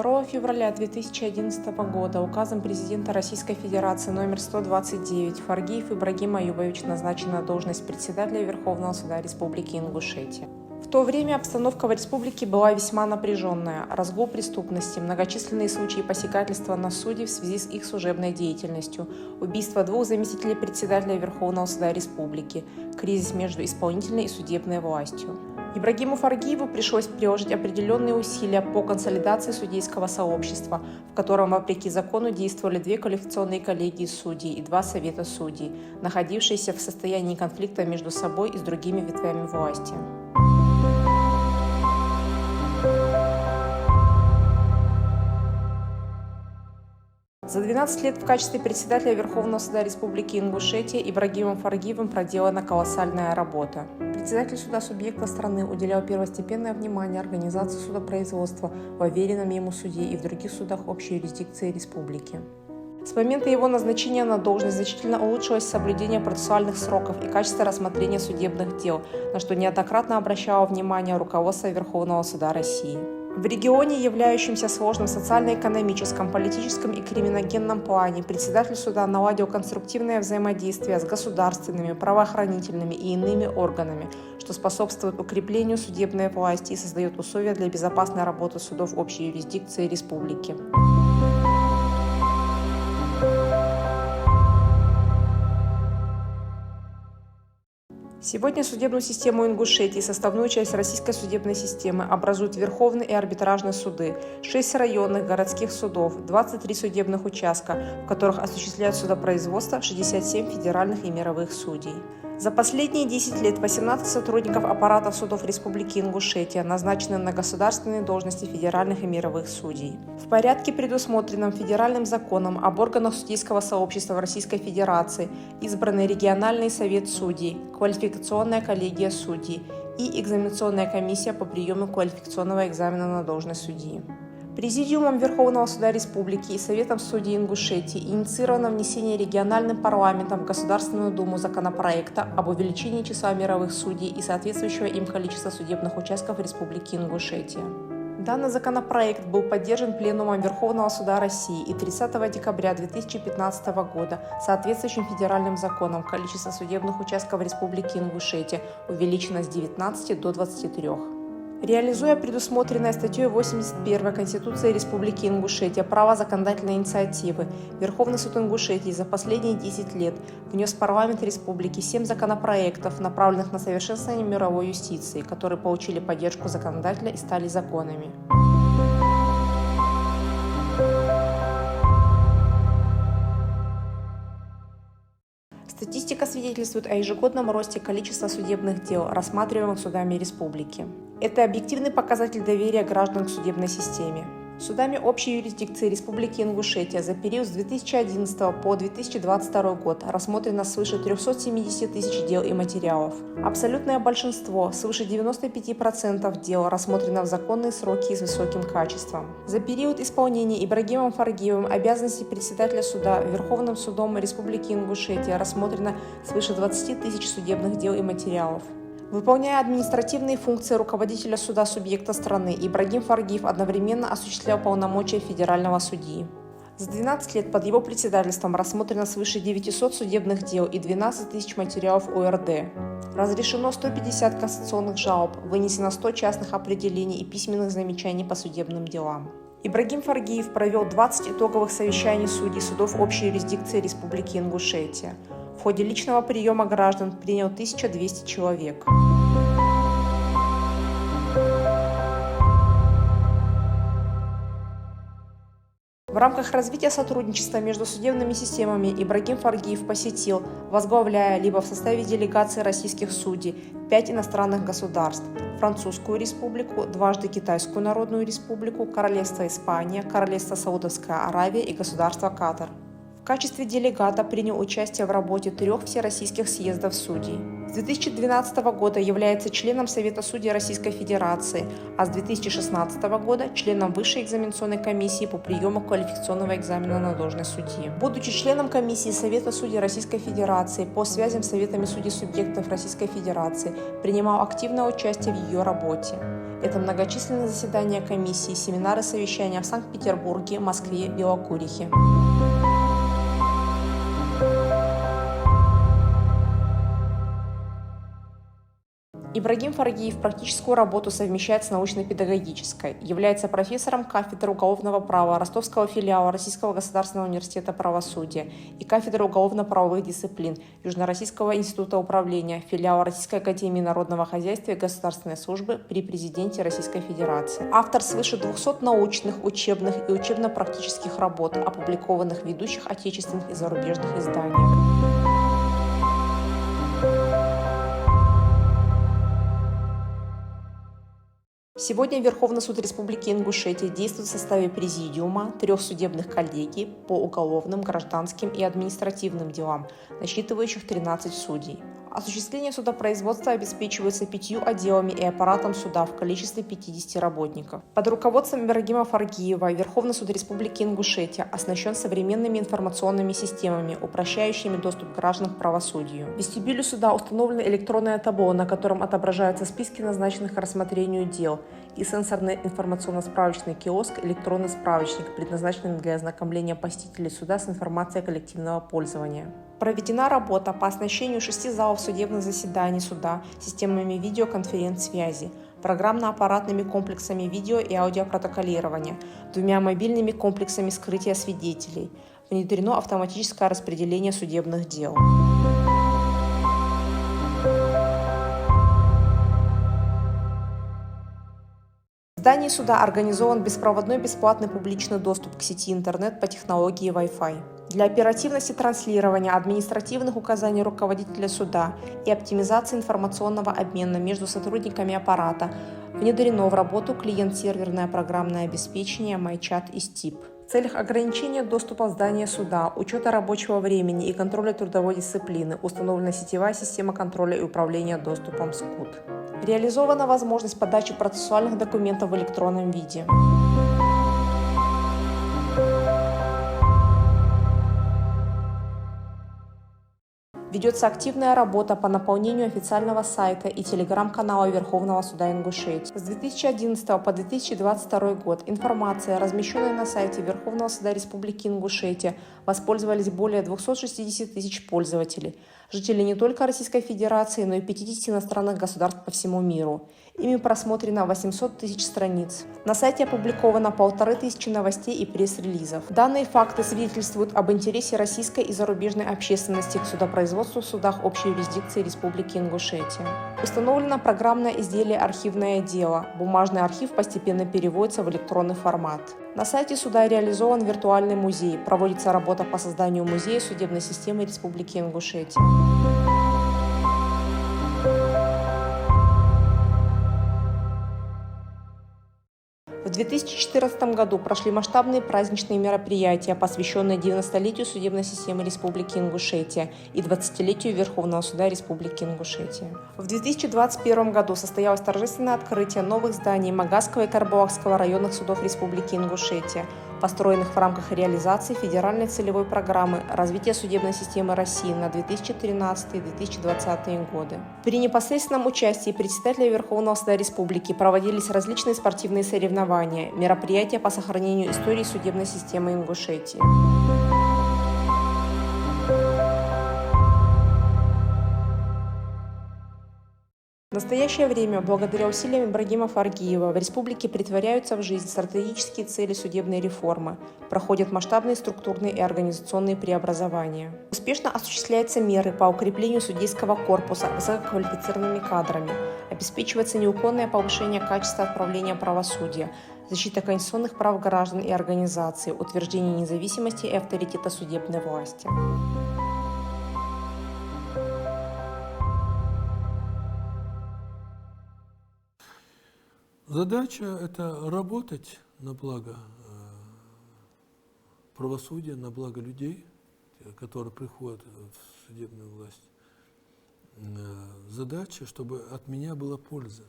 2 февраля 2011 года указом президента Российской Федерации номер 129 Фаргиев Ибрагим Аюбович назначен на должность председателя Верховного суда Республики Ингушетия. В то время обстановка в республике была весьма напряженная. Разгул преступности, многочисленные случаи посягательства на судей в связи с их служебной деятельностью, убийство 2 заместителей председателя Верховного суда республики, кризис между исполнительной и судебной властью. Ибрагиму Фаргиеву пришлось приложить определенные усилия по консолидации судейского сообщества, в котором, вопреки закону, действовали 2 квалификационные коллегии судей и 2 совета судей, находившиеся в состоянии конфликта между собой и с другими ветвями власти. За 12 лет в качестве председателя Верховного суда Республики Ингушетия Ибрагимом Фаргиевым проделана колоссальная работа. Председатель суда субъекта страны уделял первостепенное внимание организации судопроизводства в уверенном ему суде и в других судах общей юрисдикции республики. С момента его назначения на должность значительно улучшилось соблюдение процессуальных сроков и качество рассмотрения судебных дел, на что неоднократно обращало внимание руководство Верховного суда России. В регионе, являющемся сложным в социально-экономическом, политическом и криминогенном плане, председатель суда наладил конструктивное взаимодействие с государственными, правоохранительными и иными органами, что способствует укреплению судебной власти и создает условия для безопасной работы судов общей юрисдикции республики. Сегодня судебную систему Ингушетии, составную часть российской судебной системы, образуют Верховный и арбитражные суды, 6 районных городских судов, 23 судебных участка, в которых осуществляют судопроизводство 67 федеральных и мировых судей. За последние 10 лет 18 сотрудников аппаратов судов Республики Ингушетия назначены на государственные должности федеральных и мировых судей. В порядке, предусмотренном федеральным законом об органах судейского сообщества Российской Федерации, избраны региональный совет судей, квалификационная коллегия судей и экзаменационная комиссия по приему квалификационного экзамена на должность судьи. Президиумом Верховного суда Республики и Советом судей Ингушетии инициировано внесение региональным парламентом в Государственную Думу законопроекта об увеличении числа мировых судей и соответствующего им количества судебных участков Республики Ингушетия. Данный законопроект был поддержан Пленумом Верховного суда России и 30 декабря 2015 года соответствующим федеральным законом количество судебных участков Республики Ингушетия увеличено с 19 до 23. Реализуя предусмотренное статьей 81 Конституции Республики Ингушетия право законодательной инициативы, Верховный суд Ингушетии за последние 10 лет внес в парламент республики 7 законопроектов, направленных на совершенствование мировой юстиции, которые получили поддержку законодателя и стали законами. Статистика свидетельствует о ежегодном росте количества судебных дел, рассматриваемых судами республики. Это объективный показатель доверия граждан к судебной системе. Судами общей юрисдикции Республики Ингушетия за период с 2011 по 2022 год рассмотрено свыше 370 тысяч дел и материалов. Абсолютное большинство, свыше 95% дел, рассмотрено в законные сроки и с высоким качеством. За период исполнения Ибрагимом Фаргиевым обязанностей председателя суда Верховным судом Республики Ингушетия рассмотрено свыше 20 тысяч судебных дел и материалов. Выполняя административные функции руководителя суда субъекта страны, Ибрагим Фаргиев одновременно осуществлял полномочия федерального судьи. За 12 лет под его председательством рассмотрено свыше 900 судебных дел и 12 тысяч материалов ОРД. Разрешено 150 кассационных жалоб, вынесено 100 частных определений и письменных замечаний по судебным делам. Ибрагим Фаргиев провел 20 итоговых совещаний судей судов общей юрисдикции Республики Ингушетия. В ходе личного приема граждан принял 1200 человек. В рамках развития сотрудничества между судебными системами Ибрагим Фаргиев посетил, возглавляя либо в составе делегации российских судей, 5 иностранных государств – Французскую республику, дважды Китайскую Народную Республику, Королевство Испания, Королевство Саудовская Аравия и государство Катар. В качестве делегата принял участие в работе 3 всероссийских съездов судей. С 2012 года является членом Совета судей Российской Федерации, а с 2016 года членом Высшей экзаменационной комиссии по приему квалификационного экзамена на должность судьи. Будучи членом комиссии Совета судей Российской Федерации по связям с Советами судей субъектов Российской Федерации, принимал активное участие в ее работе. Это многочисленные заседания комиссий, семинары, совещания в Санкт-Петербурге, Москве, Белокурихе. Ибрагим Фаргиев практическую работу совмещает с научно-педагогической, является профессором кафедры уголовного права Ростовского филиала Российского государственного университета правосудия и кафедры уголовно-правовых дисциплин Южно-Российского института управления, филиала Российской академии народного хозяйства и государственной службы при президенте Российской Федерации. Автор свыше 200 научных, учебных и учебно-практических работ, опубликованных в ведущих отечественных и зарубежных изданиях. Сегодня Верховный суд Республики Ингушетия действует в составе президиума 3 судебных коллегий по уголовным, гражданским и административным делам, насчитывающих 13 судей. Осуществление судопроизводства обеспечивается 5 отделами и аппаратом суда в количестве 50 работников. Под руководством Ибрагима Фаргиева Верховный суд Республики Ингушетия оснащен современными информационными системами, упрощающими доступ граждан к правосудию. В вестибюле суда установлено электронное табло, на котором отображаются списки назначенных к рассмотрению дел, и сенсорный информационно-справочный киоск «Электронный справочник», предназначенный для ознакомления посетителей суда с информацией коллективного пользования. Проведена работа по оснащению 6 залов судебных заседаний суда системами видеоконференц-связи, программно-аппаратными комплексами видео и аудиопротоколирования, 2 мобильными комплексами скрытия свидетелей. Внедрено автоматическое распределение судебных дел. В здании суда организован беспроводной бесплатный публичный доступ к сети интернет по технологии Wi-Fi. Для оперативности транслирования административных указаний руководителя суда и оптимизации информационного обмена между сотрудниками аппарата внедрено в работу клиент-серверное программное обеспечение MyChat и STIP. В целях ограничения доступа в здание суда, учета рабочего времени и контроля трудовой дисциплины установлена сетевая система контроля и управления доступом СКУД. Реализована возможность подачи процессуальных документов в электронном виде. Ведется активная работа по наполнению официального сайта и телеграм-канала Верховного суда Ингушетии. С 2011 по 2022 год информация, размещенная на сайте Верховного суда Республики Ингушетия, воспользовались более 260 тысяч пользователей, жителей не только Российской Федерации, но и 50 иностранных государств по всему миру. Ими просмотрено 800 тысяч страниц. На сайте опубликовано 1500 новостей и пресс-релизов. Данные факты свидетельствуют об интересе российской и зарубежной общественности к судопроизводству в судах общей юрисдикции Республики Ингушетия. Установлено программное изделие «Архивное дело». Бумажный архив постепенно переводится в электронный формат. На сайте суда реализован виртуальный музей. Проводится работа по созданию музея судебной системы Республики Ингушетия. В 2014 году прошли масштабные праздничные мероприятия, посвященные 90-летию судебной системы Республики Ингушетия и 20-летию Верховного суда Республики Ингушетия. В 2021 году состоялось торжественное открытие новых зданий Магасского и Карабулакского районных судов Республики Ингушетия, построенных в рамках реализации федеральной целевой программы развития судебной системы России на 2013-2020 годы. При непосредственном участии председателя Верховного суда Республики проводились различные спортивные соревнования, мероприятия по сохранению истории судебной системы Ингушетии. В настоящее время, благодаря усилиям Ибрагима Фаргиева, в республике претворяются в жизнь стратегические цели судебной реформы, проходят масштабные структурные и организационные преобразования. Успешно осуществляются меры по укреплению судейского корпуса высококвалифицированными кадрами, обеспечивается неуклонное повышение качества отправления правосудия, защита конституционных прав граждан и организаций, утверждение независимости и авторитета судебной власти. Задача – это работать на благо правосудия, на благо людей, которые приходят в судебную власть. Задача, чтобы от меня была польза.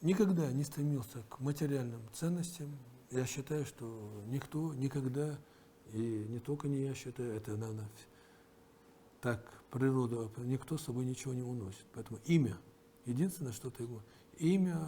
Никогда не стремился к материальным ценностям. Я считаю, что никто никогда, и не только не я считаю, это, наверное, так природа, никто с собой ничего не уносит. Поэтому имя. Единственное, что-то его. имя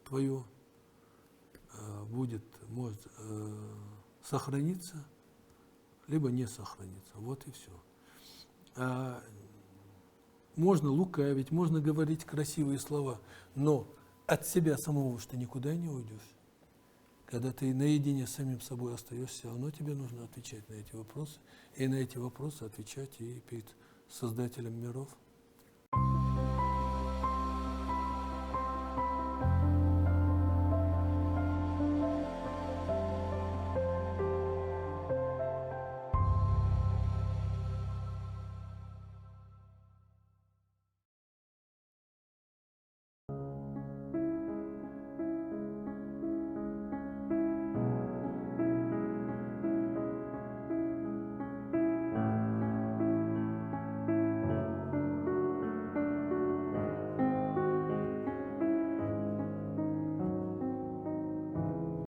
твое может сохраниться, либо не сохраниться. Вот и все. Можно лукавить, можно говорить красивые слова, но от себя самого что никуда не уйдешь. Когда ты наедине с самим собой остаешься, все равно тебе нужно отвечать на эти вопросы. И на эти вопросы отвечать и перед Создателем миров.